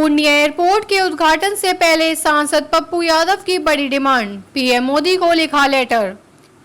Purnia airport के उद्घाटन से पहले सांसद पप्पू यादव की बड़ी डिमांड, पीएम मोदी को लिखा लेटर।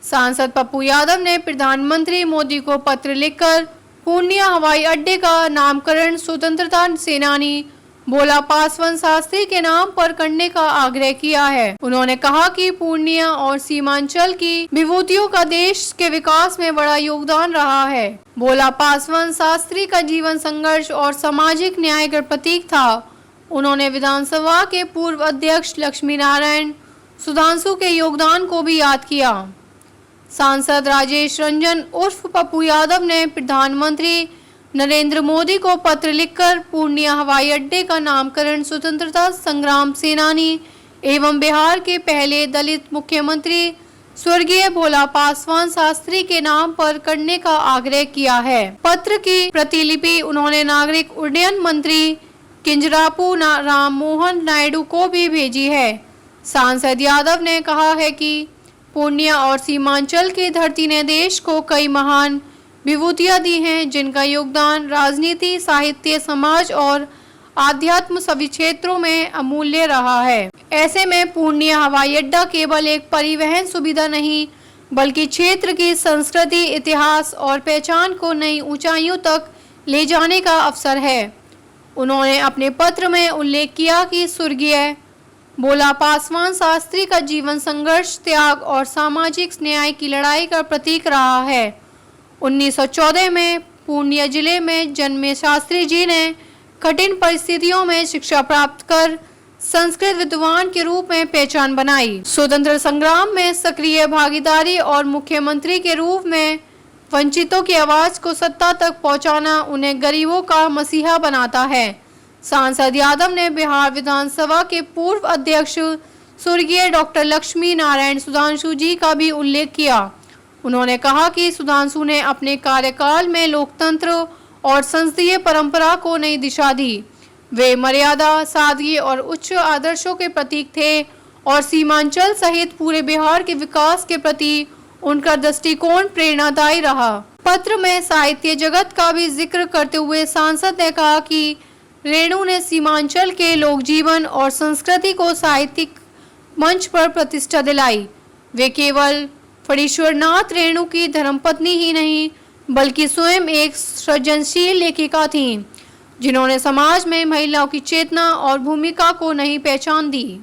सांसद पप्पू यादव ने प्रधानमंत्री मोदी को पत्र लिखकर पूर्णिया हवाई अड्डे का नामकरण स्वतंत्रता सेनानी भोला पासवान शास्त्री के नाम पर करने का आग्रह किया है। उन्होंने कहा कि पूर्णिया और सीमांचल की विभूतियों का देश के विकास में बड़ा योगदान रहा है। भोला पासवान शास्त्री का जीवन संघर्ष और सामाजिक न्याय का प्रतीक था। उन्होंने विधानसभा के पूर्व अध्यक्ष लक्ष्मी नारायण सुधांशु के योगदान को भी याद किया। सांसद राजेश रंजन उर्फ पप्पू यादव ने प्रधानमंत्री नरेंद्र मोदी को पत्र लिखकर पूर्णिया हवाई अड्डे का नामकरण स्वतंत्रता संग्राम सेनानी एवं बिहार के पहले दलित मुख्यमंत्री स्वर्गीय भोला पासवान शास्त्री के नाम पर करने का आग्रह किया है। पत्र की प्रतिलिपि उन्होंने नागरिक उड्डयन मंत्री किंजरापू राम मोहन नायडू को भी भेजी है। सांसद यादव ने कहा है कि पूर्णिया और सीमांचल की धरती ने देश को कई महान विभूतियां दी हैं, जिनका योगदान राजनीति, साहित्य, समाज और आध्यात्म सभी क्षेत्रों में अमूल्य रहा है। ऐसे में पूर्णिया हवाई अड्डा केवल एक परिवहन सुविधा नहीं, बल्कि क्षेत्र की संस्कृति, इतिहास और पहचान को नई ऊंचाइयों तक ले जाने का अवसर है। उन्होंने अपने पत्र में उल्लेख किया कि स्वर्गीय भोला पासवान शास्त्री का जीवन संघर्ष, त्याग और सामाजिक न्याय की लड़ाई का प्रतीक रहा है। 1914 में पूर्णिया जिले में जन्मे शास्त्री जी ने कठिन परिस्थितियों में शिक्षा प्राप्त कर संस्कृत विद्वान के रूप में पहचान बनाई। स्वतंत्र संग्राम में सक्रिय भागीदारी और मुख्यमंत्री के रूप में वंचितों की आवाज को सत्ता तक पहुंचाना उन्हें गरीबों का मसीहा बनाता है। सांसद यादव ने बिहार विधानसभा के पूर्व अध्यक्ष स्वर्गीय डॉक्टर लक्ष्मी नारायण सुधांशु जी का भी उल्लेख किया। उन्होंने कहा कि सुधांशु ने अपने कार्यकाल में लोकतंत्र और संसदीय परंपरा को नई दिशा दी। वे मर्यादा, सादगी और उच्च आदर्शों के प्रतीक थे और सीमांचल सहित पूरे बिहार के विकास के प्रति उनका दृष्टिकोण प्रेरणादायी रहा। पत्र में साहित्य जगत का भी जिक्र करते हुए सांसद ने कहा कि रेणु ने सीमांचल के लोक जीवन और संस्कृति को साहित्यिक मंच पर प्रतिष्ठा दिलाई। वे केवल फणीश्वरनाथ रेणु की धर्मपत्नी ही नहीं, बल्कि स्वयं एक सृजनशील लेखिका थीं, जिन्होंने समाज में महिलाओं की चेतना और भूमिका को नई पहचान दी।